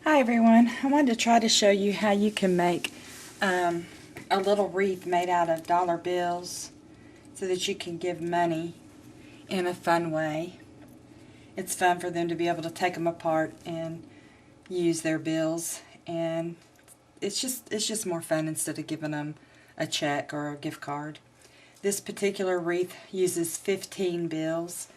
Hi everyone, I wanted to try to show you how you can make a little wreath made out of dollar bills so that you can give money in a fun way. It's fun for them to be able to take them apart and use their bills, and it's just more fun instead of giving them a check or a gift card. This particular wreath uses 15 bills.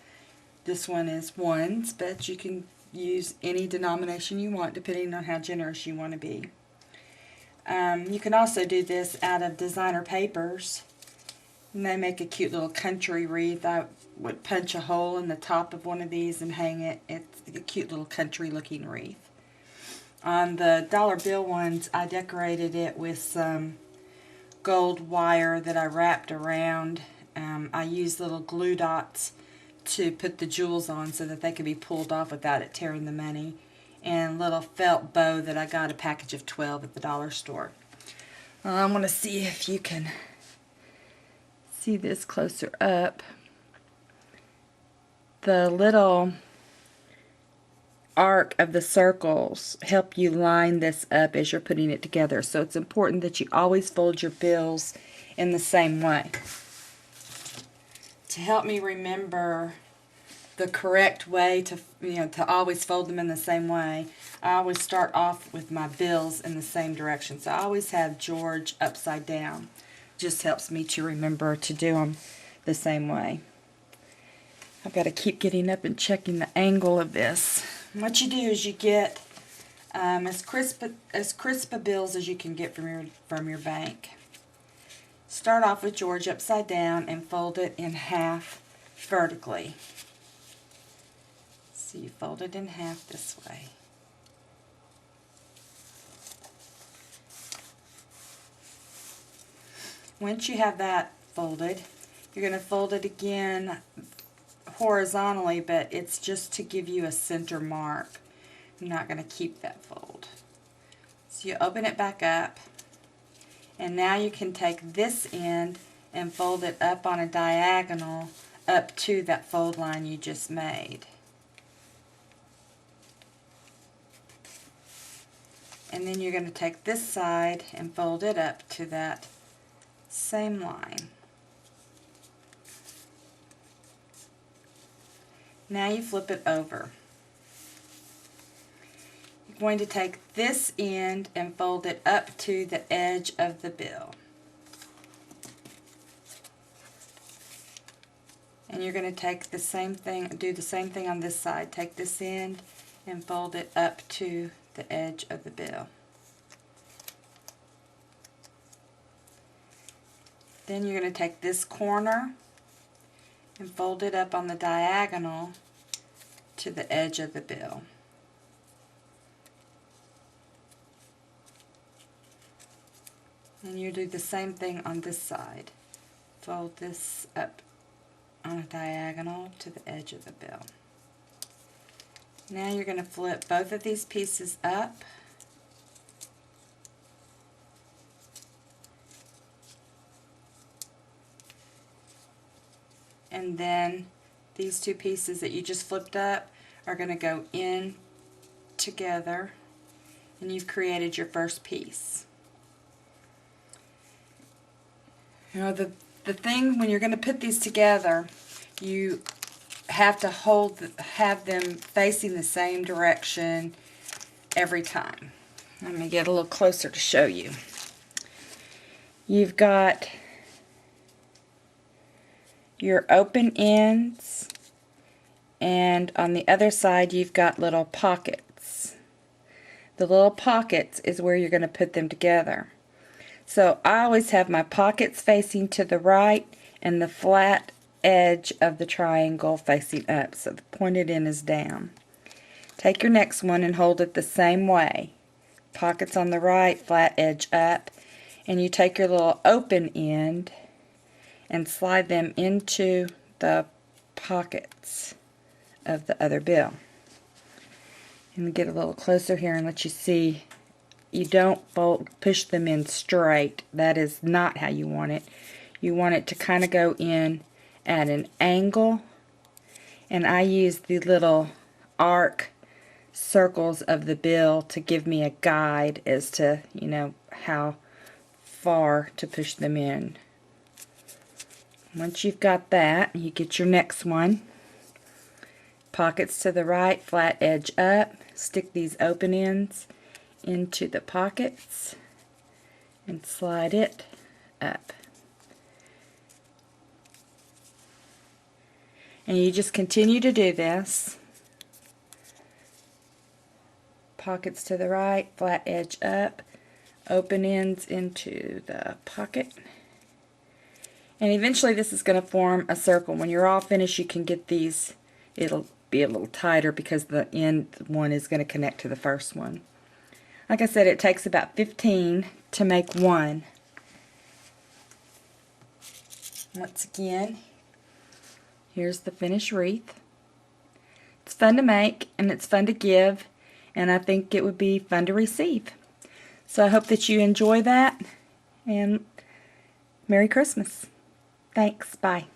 This one is ones, but you can use any denomination you want depending on how generous you want to be. You can also do this out of designer papers, and they make a cute little country wreath. I would punch a hole in the top of one of these and hang it. It's a cute little country looking wreath. On the dollar bill ones, I decorated it with some gold wire that I wrapped around. I used little glue dots to put the jewels on so that they could be pulled off without it tearing the money, and little felt bow that I got a package of 12 at the dollar store. I want to see if you can see this closer up. The little arc of the circles help you line this up as you're putting it together, so it's important that you always fold your bills in the same way. To help me remember the correct way to always fold them in the same way, I always start off with my bills in the same direction. So I always have George upside down. Just helps me to remember to do them the same way. I've got to keep getting up and checking the angle of this. What you do is you get as crisp a bills as you can get from your bank. Start off with George upside down and fold it in half vertically. So you fold it in half this way. Once you have that folded, you're going to fold it again horizontally, but it's just to give you a center mark. I'm not going to keep that fold. So you open it back up, and now you can take this end and fold it up on a diagonal up to that fold line you just made. And then you're going to take this side and fold it up to that same line. Now you flip it over. You're going to take this end and fold it up to the edge of the bill. And you're going to take the same thing, do the same thing on this side. Take this end and fold it up to the edge of the bill. Then you're going to take this corner and fold it up on the diagonal to the edge of the bill. And you do the same thing on this side. Fold this up on a diagonal to the edge of the bill. Now you're going to flip both of these pieces up, and then these two pieces that you just flipped up are going to go in together, and you've created your first piece. You know, the thing when you're going to put these together, you have to have them facing the same direction every time. Let me get a little closer to show you. You've got your open ends, and on the other side you've got little pockets. The little pockets is where you're going to put them together. So I always have my pockets facing to the right and the flat edge of the triangle facing up, so the pointed end is down. Take your next one and hold it the same way. Pockets on the right, flat edge up, and you take your little open end and slide them into the pockets of the other bill. And get a little closer here and let you see. You don't push them in straight. That is not how you want it. You want it to kind of go in at an angle, and I use the little arc circles of the bill to give me a guide as to, you know, how far to push them in. Once you've got that, you get your next one. Pockets to the right, flat edge up. Stick these open ends into the pockets and slide it up. And you just continue to do this. Pockets to the right, flat edge up, open ends into the pocket. And eventually this is going to form a circle. When you're all finished, you can get these, it'll be a little tighter because the end one is going to connect to the first one. Like I said, it takes about 15 to make one. Once again, here's the finished wreath. It's fun to make and it's fun to give, and I think it would be fun to receive. So I hope that you enjoy that, and Merry Christmas. Thanks. Bye.